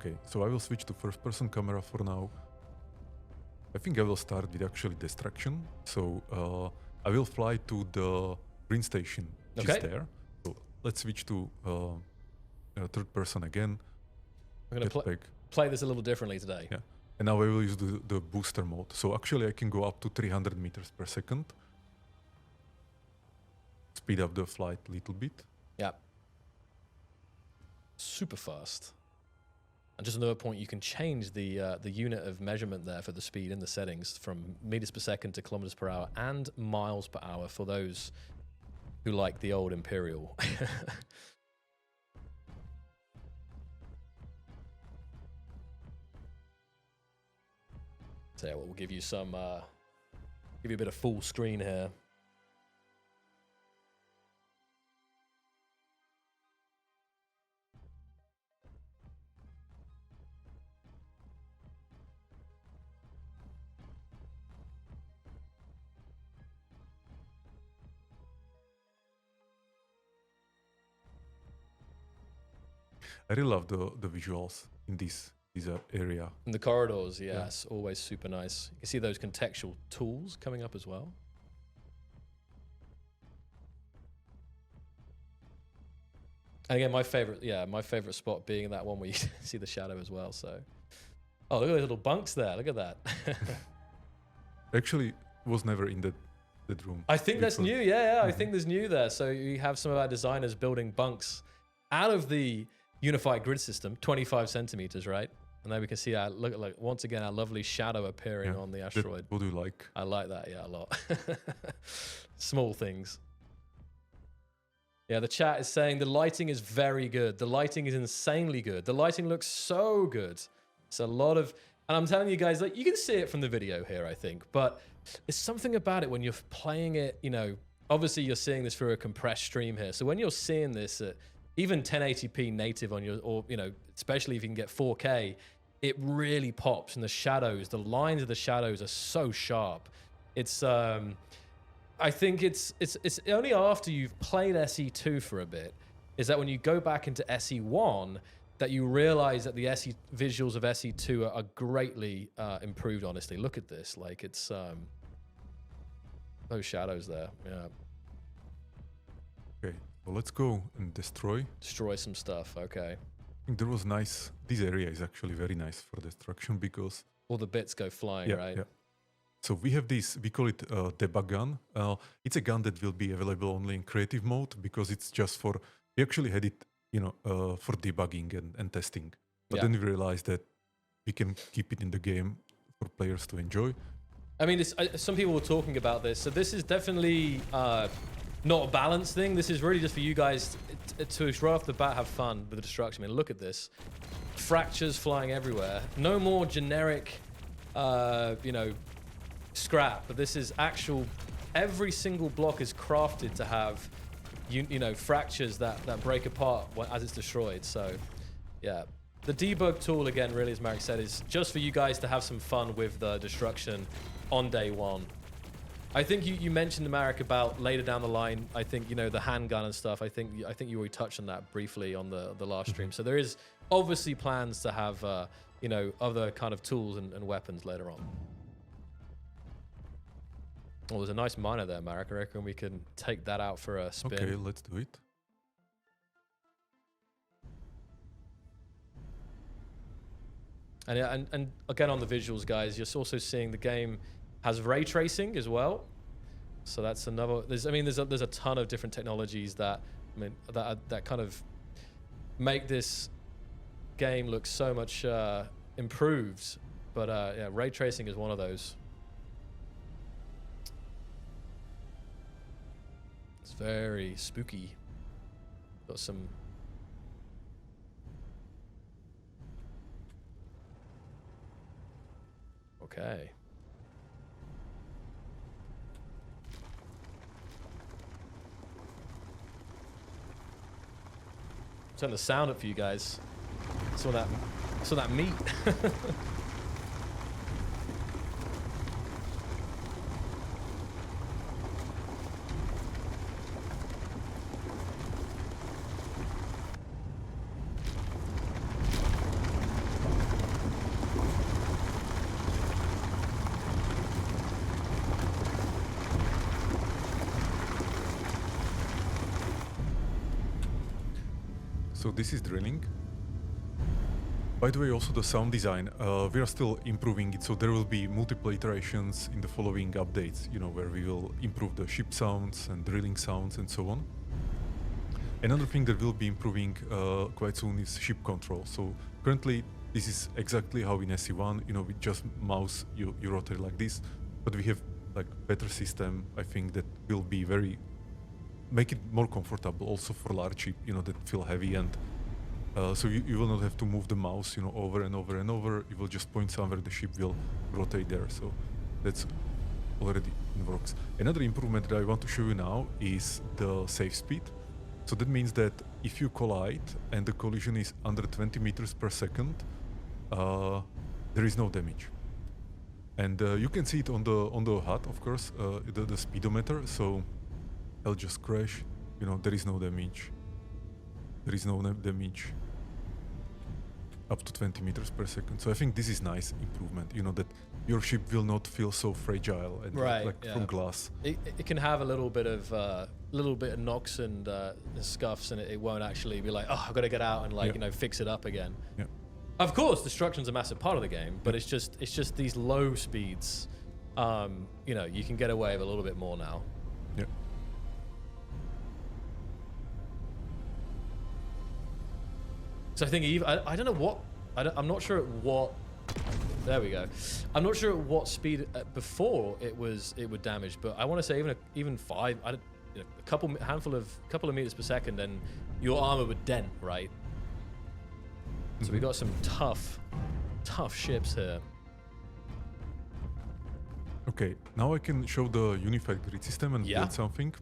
Okay, so I will switch to first-person camera for now. I think I will start with actually destruction. So I will fly to the green station, which is there. So let's switch to third person again. I'm going to play this a little differently today. Yeah, and now I will use the booster mode. So actually I can go up to 300 meters per second. Speed up the flight a little bit. Yeah. Super fast. And just another point, you can change the unit of measurement there for the speed in the settings from meters per second to kilometers per hour and miles per hour for those who like the old Imperial. So yeah, we'll give you some, give you a bit of full screen here. I really love the visuals in this area. In the corridors, yes, always super nice. You can see those contextual tools coming up as well. And again, my favorite spot being that one where you see the shadow as well. So, oh, look at those little bunks there. Look at that. Actually, was never in that room. I think that's new. Yeah. I think there's new there. So you have some of our designers building bunks out of the unified grid system, 25 centimeters, right? And then we can see look once again our lovely shadow appearing on the asteroid. What do you like? I like that, a lot. Small things. Yeah, the chat is saying the lighting is very good. The lighting is insanely good. The lighting looks so good. It's a lot of, and I'm telling you guys, like, you can see it from the video here, I think, but there's something about it when you're playing it, obviously you're seeing this through a compressed stream here. So when you're seeing this at even 1080p native on your, or, especially if you can get 4K, it really pops, and the shadows, the lines of the shadows are so sharp. It's, I think it's only after you've played SE2 for a bit, is that when you go back into SE1, that you realize that the visuals of SE2 are greatly improved, honestly. Look at this, like it's, those shadows there, yeah. Okay, well, let's go and destroy. Destroy some stuff, okay. I think there was nice, this area is actually very nice for destruction because all the bits go flying, right? Yeah. So we have this, we call it debug gun. It's a gun that will be available only in creative mode because it's just for, we actually had it, for debugging and testing. But then we realized that we can keep it in the game for players to enjoy. I mean, some people were talking about this. So this is definitely not a balance thing. This is really just for you guys to right off the bat have fun with the destruction. I mean, look at this. Fractures flying everywhere. No more generic, scrap, but this is actual, every single block is crafted to have fractures that break apart as it's destroyed. So yeah, the debug tool, again, really, as Marek said, is just for you guys to have some fun with the destruction on day one. I think you mentioned, Marek, about later down the line, I think, the handgun and stuff, I think you already touched on that briefly on the last stream. So there is obviously plans to have other kind of tools and weapons later on. Oh, there's a nice miner there, Marek. I reckon we can take that out for a spin. Okay, let's do it. And again, on the visuals, guys, you're also seeing the game has ray tracing as well. So that's another. There's a ton of different technologies that that kind of make this game look so much improved. But yeah, ray tracing is one of those. It's very spooky. Got some. Okay. Turn the sound up for you guys. Saw that meat. So this is drilling. By the way, also the sound design, we are still improving it, so there will be multiple iterations in the following updates, where we will improve the ship sounds and drilling sounds and so on. Another thing that will be improving quite soon is ship control. So currently, this is exactly how in SE1, with just mouse, you rotate like this, but we have like better system, I think, that will be make it more comfortable also for large ship, that feel heavy, and so you will not have to move the mouse, over and over and over. You will just point somewhere, the ship will rotate there. So that's already in works. Another improvement that I want to show you now is the safe speed. So that means that if you collide and the collision is under 20 meters per second, there is no damage. And you can see it on the HUD, of course, the speedometer. So I'll just crash. There is no damage. There is no damage up to 20 meters per second. So I think this is nice improvement. That your ship will not feel so fragile and from glass. It can have a little bit of knocks and scuffs, and it won't actually be like, oh, I've got to get out and fix it up again. Yeah. Of course, destruction's a massive part of the game, but it's just these low speeds. You can get away with a little bit more now. Yeah. So I think I don't know what I'm not sure at what. There we go. I'm not sure at what speed before it would damage, but I want to say even 5, a couple of meters per second, and your armor would dent, right? So we got some tough ships here. Okay, now I can show the unified grid system and build something.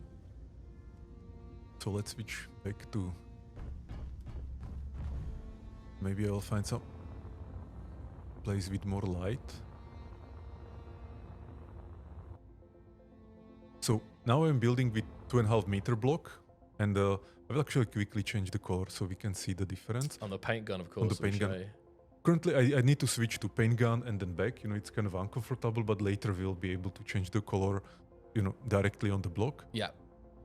So let's switch back to. Maybe I'll find some place with more light. So now I'm building with 2.5 meter block, and I will actually quickly change the color so we can see the difference. On the paint gun, of course. On the paint gun. Currently, I need to switch to paint gun and then back. It's kind of uncomfortable, but later we'll be able to change the color, directly on the block. Yeah.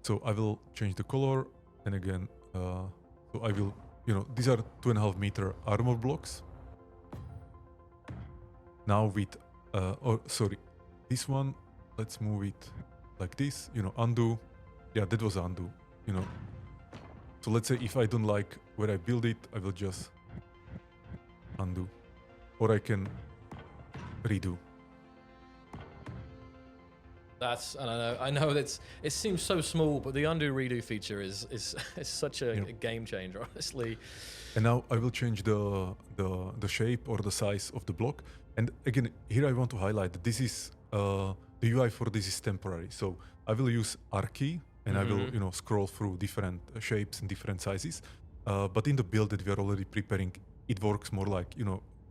So I will change the color, and again, so I will. These are 2.5 meter armor blocks. Now with, this one, let's move it like this, undo. Yeah, that was undo, So let's say if I don't like where I build it, I will just undo. Or I can redo. I know it seems so small, but the undo redo feature is such a game changer, honestly. And now I will change the shape or the size of the block. And again, here I want to highlight that this is the UI for this is temporary. So I will use R key and I will scroll through different shapes and different sizes. But in the build that we are already preparing, it works more like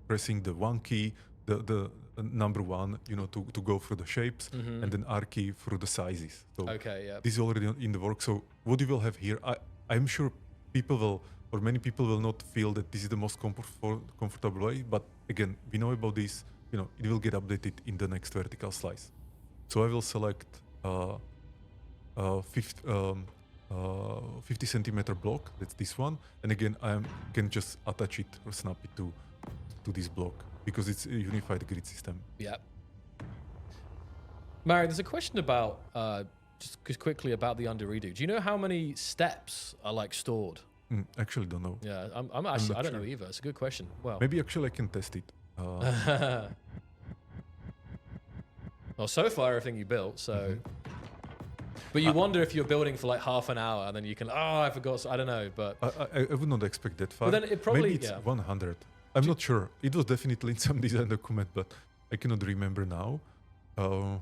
pressing the 1 key, the number 1, to go through the shapes, and then R key through the sizes. So this is already in the work. So what you will have here, I'm sure many people will not feel that this is the most comfortable way, but again, we know about this, it will get updated in the next vertical slice. So I will select 50 centimeter block, that's this one, and again, I can just attach it or snap it to this block, because it's a unified grid system. Yeah. Marek, there's a question about, just quickly about the undo redo. Do you know how many steps are stored? Actually don't know. Yeah, I don't know either. It's a good question. Well, maybe actually I can test it. Well, so far everything you built, so. But you wonder if you're building for half an hour and then you can, I forgot, I don't know, but. I would not expect that far. But then it probably, maybe it's 100. I'm not sure. It was definitely in some design document, but I cannot remember now. I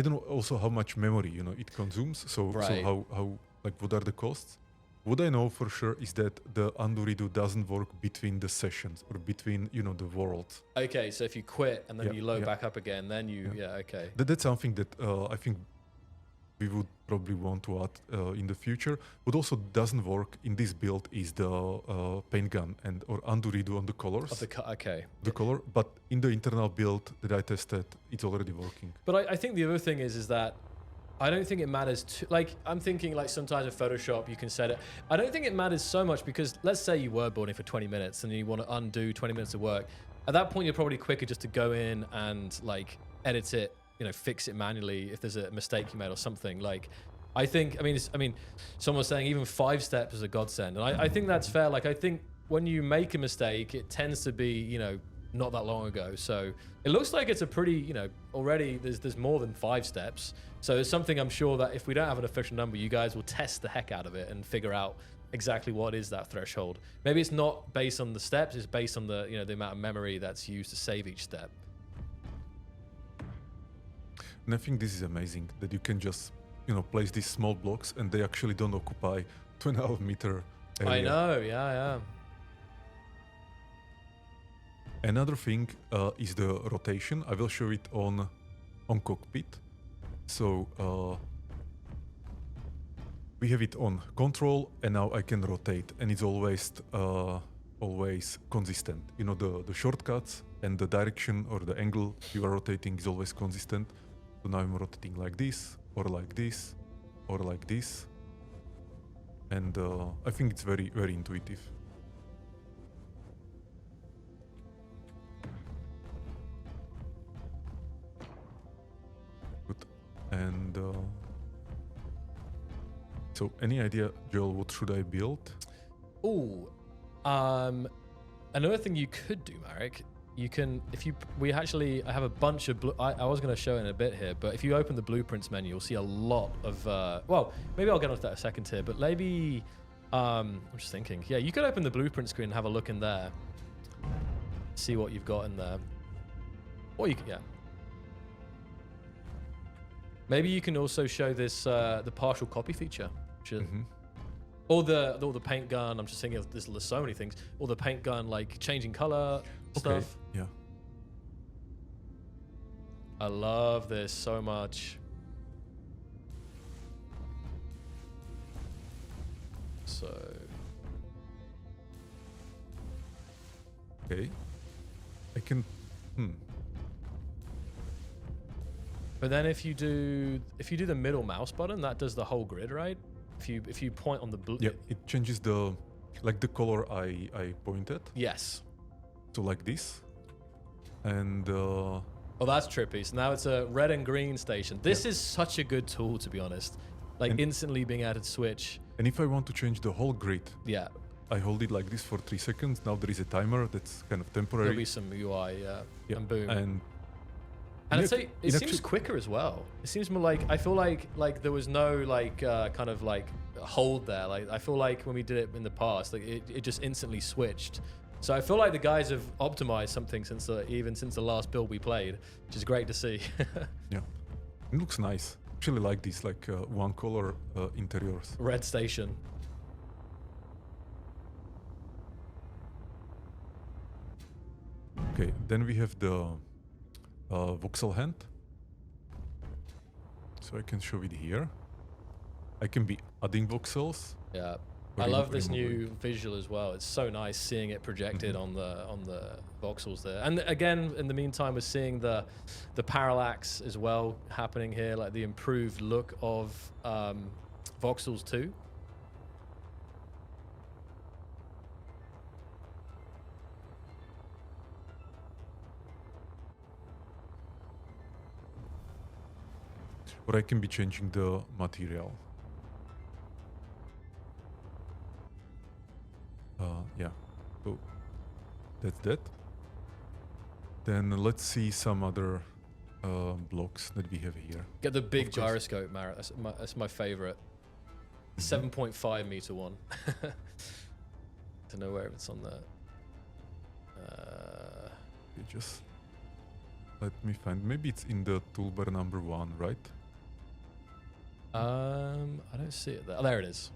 don't know also how much memory, it consumes. So how what are the costs? What I know for sure is that the undo redo doesn't work between the sessions or between, the worlds. Okay, so if you quit and then you load back up again, then you, okay. That's something that I think we would probably want to add in the future. What also doesn't work in this build is the paint gun or undo redo on the colors. The color, but in the internal build that I tested, it's already working. But I think the other thing is that I don't think it matters too, like, I'm thinking like sometimes with Photoshop, you can set it. I don't think it matters so much because let's say you were boarding for 20 minutes and you want to undo 20 minutes of work. At that point, you're probably quicker just to go in and like edit it, you know, fix it manually if there's a mistake you made or something. Like, I think, I mean, someone's saying even 5 steps is a godsend. And I think that's fair. Like, I think when you make a mistake, it tends to be, you know, not that long ago. So it looks like it's a pretty, you know, already there's more than 5 steps. So it's something I'm sure that if we don't have an official number, you guys will test the heck out of it and figure out exactly what is that threshold. Maybe it's not based on the steps, it's based on the, you know, the amount of memory that's used to save each step. And I think this is amazing that you can just, you know, place these small blocks and they actually don't occupy 2.5 meter area. I know, yeah. Another thing is the rotation. I will show it on cockpit. So we have it on control, and now I can rotate, and it's always consistent. You know, the shortcuts and the direction or the angle you are rotating is always consistent. So now I'm rotating like this, or like this, or like this, and I think it's very, very intuitive. Good. And so any idea, Joel, what should I build? Oh, another thing you could do, Marek, you can, I have a bunch of, I was going to show in a bit here, but if you open the blueprints menu, you'll see a lot of, well, maybe I'll get onto that in a second here, but maybe, I'm just thinking, yeah, you could open the blueprint screen and have a look in there, see what you've got in there. Or you could, yeah. Maybe you can also show this, the partial copy feature, which is, or the paint gun. I'm just thinking of there's so many things. Or the paint gun, like changing color stuff. Yeah. I love this so much. So. Okay. I can. But then if you do the middle mouse button, that does the whole grid, right? If you point on the blue. Yeah, it changes the color I pointed. Yes. So like this, and oh, that's trippy. So now it's a red and green station. This is such a good tool, to be honest. Like instantly being able to switch. And if I want to change the whole grid, yeah, I hold it like this for 3 seconds. Now there is a timer that's kind of temporary. There'll be some UI, yeah. And boom. And I'd say it seems quicker as well. It seems more like, I feel like there was no like kind of like hold there. Like I feel like when we did it in the past, like it just instantly switched. So I feel like the guys have optimized something since the last build we played, which is great to see. Yeah, it looks nice. Actually like these like one color interiors. Red station. Okay, then we have the voxel hand. So I can show it here. I can be adding voxels. Yeah, I love this new visual as well. It's so nice seeing it projected on the voxels there. And again, in the meantime, we're seeing the parallax as well happening here, like the improved look of voxels too. Or I can be changing the material. Yeah, so that's that. Then let's see some other blocks that we have here. Get the big gyroscope, Marek. That's my favorite. 7.5 meter one. Don't know where it's on there. You just let me find. Maybe it's in the toolbar number 1, right? I don't see it there. Oh, there it is.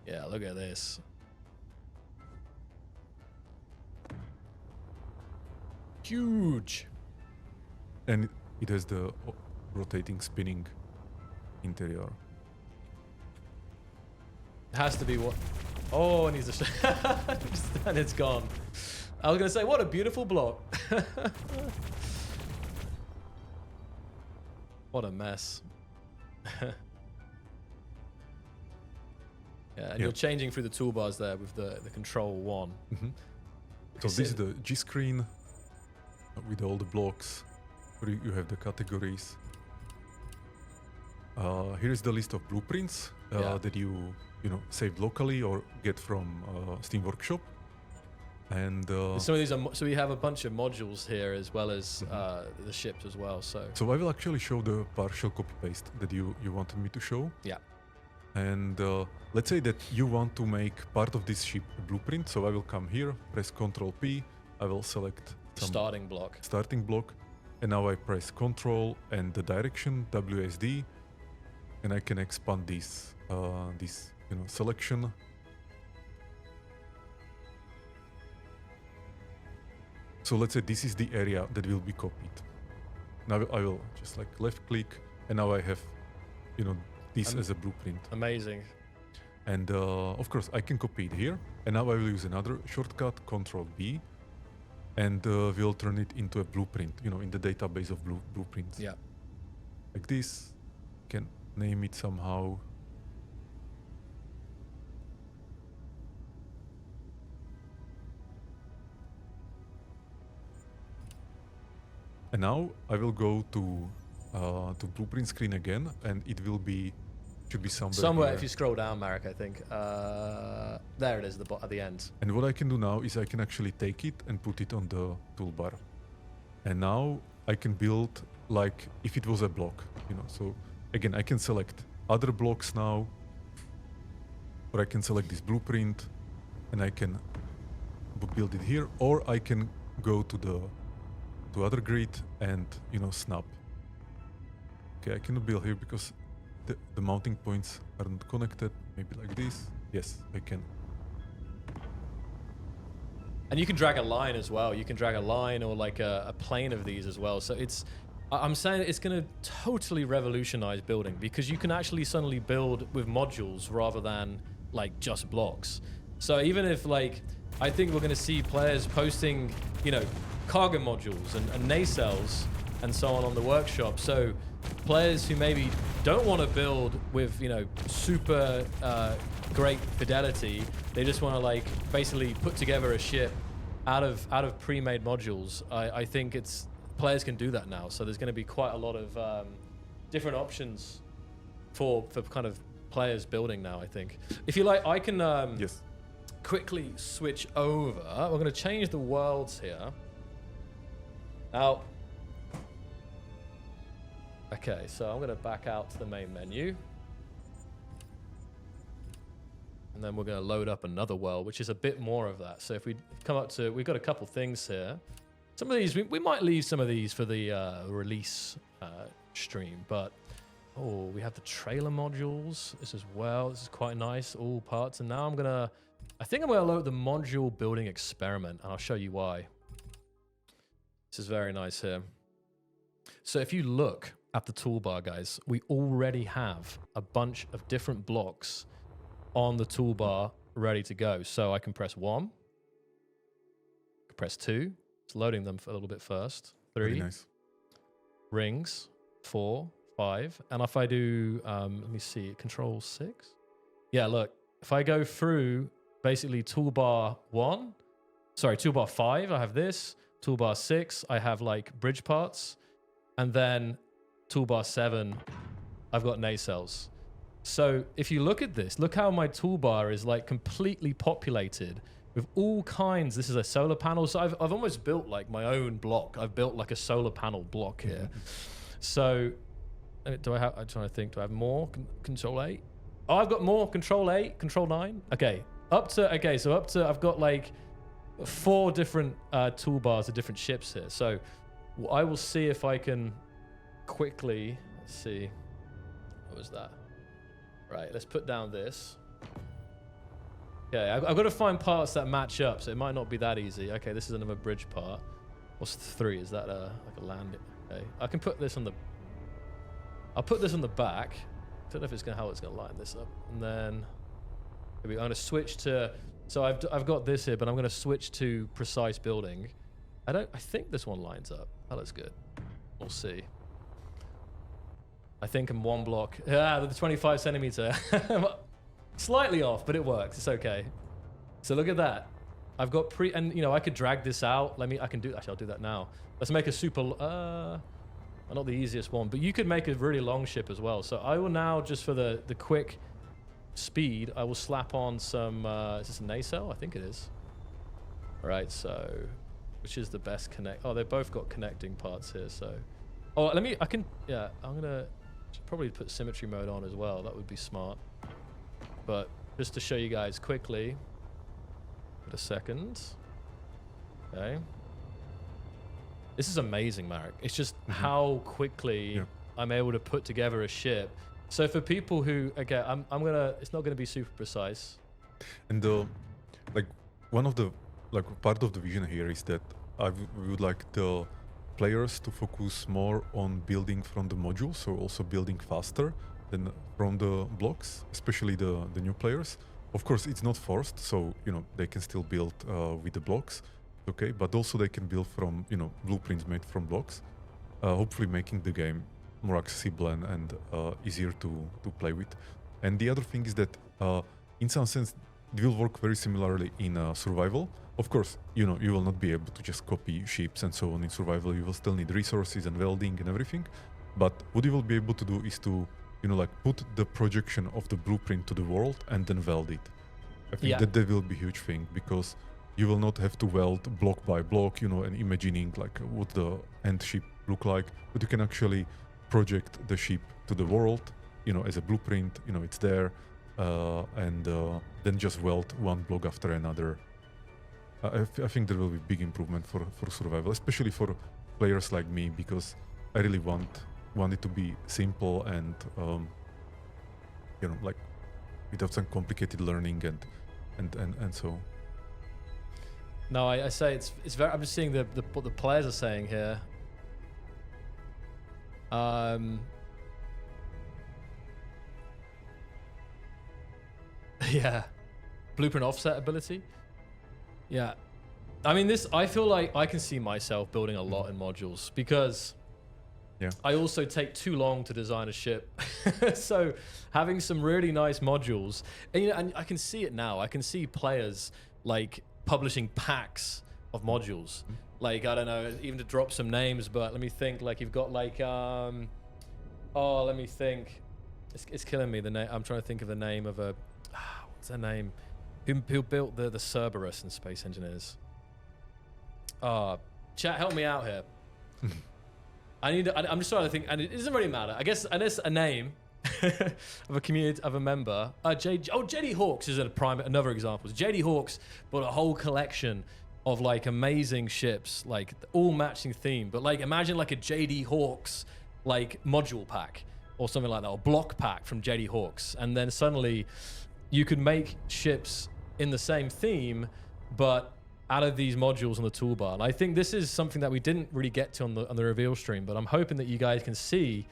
Yeah, look at this. Huge. And it has the rotating, spinning interior. It has to be what? Oh, it needs to. And it's gone. I was gonna say, what a beautiful block. What a mess. Yeah, and Yeah. you're changing through the toolbars there with the control 1. Mhm. So this is the G screen with all the blocks. Where you have the categories. Here is the list of blueprints Yeah. that you saved locally or get from Steam Workshop. And Some of these are so we have a bunch of modules here as well as the ships as well. So I will actually show the partial copy paste that you wanted me to show. yeah, And let's say that you want to make part of this ship a blueprint. So I will come here, press Ctrl P. I will select some starting block. starting block, and now I press Ctrl and the direction WSD, and I can expand this selection. So let's say this is the area that will be copied. Now I will just like left click, and now I have this as a blueprint. Amazing. And of course I can copy it here, and now I will use another shortcut, Ctrl B, and we'll turn it into a blueprint, in the database of blueprints. Yeah. Like this. Can name it somehow. And now I will go to blueprint screen again, and it should be somewhere If you scroll down, Marek, I think there it is at the end. And what I can do now is I can actually take it and put it on the toolbar. And now I can build like if it was a block, So again, I can select other blocks now, or I can select this blueprint and I can build it here, or I can go to other grid and snap. Okay, I cannot build here because the mounting points aren't connected. Maybe like this. Yes, I can. And you can drag a line as well. You can drag a line or like a plane of these as well. So I'm saying it's going to totally revolutionize building, because you can actually suddenly build with modules rather than like just blocks. So even if I think we're going to see players posting, cargo modules and nacelles and so on the workshop. So players who maybe don't want to build with, super great fidelity, they just want to basically put together a ship out of pre-made modules. I think players can do that now. So there's going to be quite a lot of different options for kind of players building now, I think. If you like, I can Yes. quickly switch over. We're going to change the worlds here. Now, okay, so I'm going to back out to the main menu. And then we're going to load up another world, which is a bit more of that. So if we come up to, we've got a couple things here. Some of these, we might leave some of these for the release stream, but oh, we have the trailer modules. This as well. This is quite nice, all parts. And now I think I'm going to load the module building experiment, and I'll show you why. This is very nice here. So if you look at the toolbar, guys, we already have a bunch of different blocks on the toolbar ready to go. So I can press 1, I can press 2. It's loading them for a little bit first. 3, Very nice. Rings, 4, 5. And if I do, let me see, Control 6. Yeah, look, if I go through basically toolbar 5, I have this. Toolbar 6, I have bridge parts. And then toolbar 7, I've got nacelles. So if you look at this, look how my toolbar is completely populated with all kinds. This is a solar panel. So I've almost built my own block. I've built a solar panel block here. So I'm trying to think, do I have more? Control 8? Oh, I've got more. Control 8, Control 9. Okay. So I've got 4 different toolbars of different ships here. So I will see if I can quickly, let's see. What was that? Right, let's put down this. Okay, I've got to find parts that match up, so it might not be that easy. Okay, this is another bridge part. What's 3? Is that a landing? Okay, I can put this on the... I'll put this on the back. I don't know if it's how it's going to line this up. And then I'm going to switch to... So I've got this here, but I'm going to switch to precise building. I think this one lines up. That looks good. We'll see. I think I'm 1 block. The 25 centimeter. Slightly off, but it works. It's okay. So look at that. I've got and you know, I could drag this out. I can do, actually I'll do that now. Let's make a super, not the easiest one, but you could make a really long ship as well. So I will now, just for the quick speed, I will slap on some, is this a nacelle? I think it is. All right, so, which is the best connect? Oh, they both got connecting parts here, so. Oh, I'm gonna probably put symmetry mode on as well. That would be smart. But just to show you guys quickly, wait a second. Okay. This is amazing, Marek. It's just how quickly I'm able to put together a ship. So for people who, again, it's not gonna be super precise. And like one of the part of the vision here is that we would like the players to focus more on building from the modules, so also building faster than from the blocks, especially the new players. Of course, it's not forced, so you know they can still build with the blocks, okay, but also they can build from, you know, blueprints made from blocks, hopefully making the game more accessible and easier to play with. And the other thing is that in some sense it will work very similarly in survival. Of course, you know, you will not be able to just copy ships and so on in survival. You will still need resources and welding and everything. But what you will be able to do is to, you know, like put the projection of the blueprint to the world and then weld it. I think that will be a huge thing, because you will not have to weld block by block, you know, and imagining like what the end ship look like, but you can actually project the ship to the world, you know, as a blueprint, you know, it's there, and then just weld one block after another. I think there will be big improvement for survival, especially for players like me, because I really want it to be simple and you know, like without some complicated learning and so. No, I say it's very. I'm just seeing what the players are saying here. Yeah, blueprint offset ability. Yeah, I mean I feel like I can see myself building a lot in modules, because I also take too long to design a ship. So having some really nice modules, and you know, and I can see it now. I can see players like publishing packs of modules. Like, I don't know, even to drop some names, but let me think. Like, you've got like let me think. It's killing me, the name. I'm trying to think of the name of what's their name? Who built the Cerberus in Space Engineers? Chat, help me out here. I'm just trying to think, and it doesn't really matter. I guess a name of a community, of a member. JD Hawks is another example. JD Hawks bought a whole collection of like amazing ships, like all matching theme. But like, imagine like a JD Hawks like module pack or something like that, or block pack from JD Hawks, and then suddenly you could make ships in the same theme, but out of these modules on the toolbar. And I think this is something that we didn't really get to on the reveal stream, but I'm hoping that you guys can see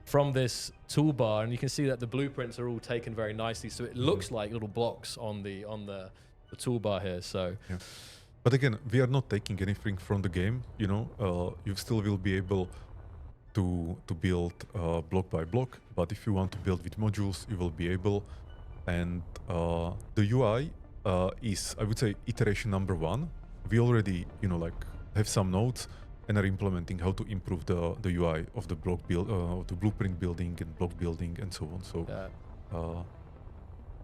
from this toolbar, and you can see that the blueprints are all taken very nicely, so it looks like little blocks on the toolbar here. So but again, we are not taking anything from the game, you know. You still will be able to build block by block, but if you want to build with modules, you will be able. And the UI is, I would say, iteration number 1. We already, you know, like have some nodes and are implementing how to improve the UI of the block build, the blueprint building and block building and so on. So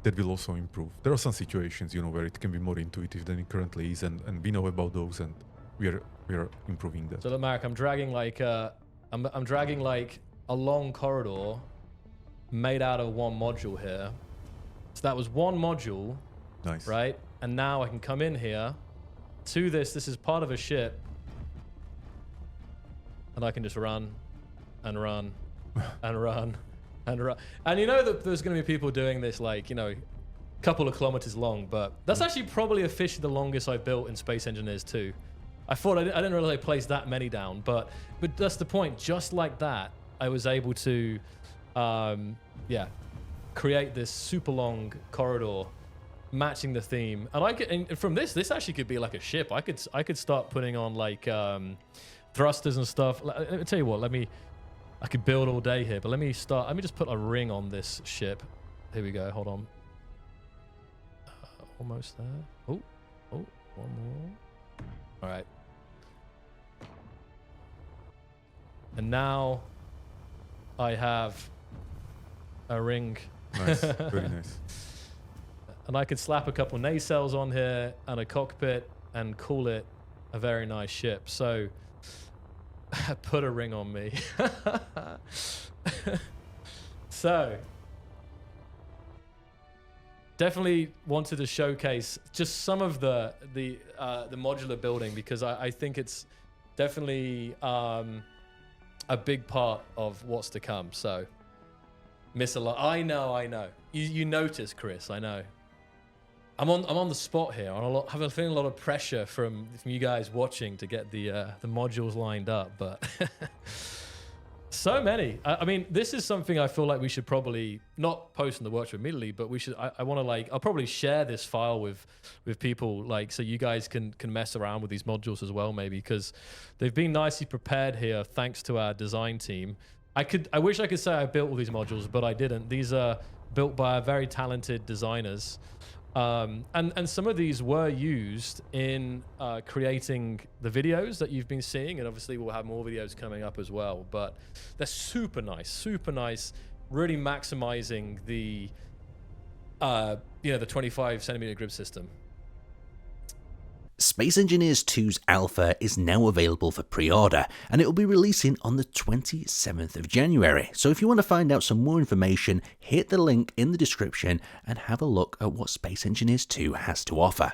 that will also improve. There are some situations, you know, where it can be more intuitive than it currently is, and we know about those, and we are improving that. So look, Marek, I'm dragging like I'm dragging like a long corridor made out of one module here. So that was one module. Nice. Right? And now I can come in here to this. This is part of a ship. And I can just run and run and run and run. And you know that there's going to be people doing this like, you know, a couple of kilometers long, but that's actually probably officially the longest I've built in Space Engineers 2. I thought I didn't really place that many down, but that's the point. Just like that, I was able to, create this super long corridor matching the theme. And from this actually could be like a ship. I could start putting on like thrusters and stuff. Let me tell you what, let me I could build all day here, but let me just put a ring on this ship. Here we go. Hold on. Almost there. Oh, one more. All right. And now I have a ring. Nice, very nice. And I could slap a couple nacelles on here and a cockpit and call it a very nice ship. So put a ring on me. So definitely wanted to showcase just some of the modular building, because I think it's definitely a big part of what's to come. So miss a lot. I know. You notice, Chris. I know. I'm on the spot here. I'm feeling a lot of pressure from you guys watching to get the modules lined up, but so many. I mean, this is something I feel like we should probably not post in the workshop immediately, but we should. I want to I'll probably share this file with people, so you guys can mess around with these modules as well, maybe, because they've been nicely prepared here thanks to our design team. I wish I could say I built all these modules, but I didn't. These are built by very talented designers. And some of these were used in creating the videos that you've been seeing, and obviously we'll have more videos coming up as well. But they're super nice, really maximizing the the 25 centimeter grid system. Space Engineers 2's alpha is now available for pre-order, and it will be releasing on the 27th of January. So if you want to find out some more information, hit the link in the description and have a look at what Space Engineers 2 has to offer.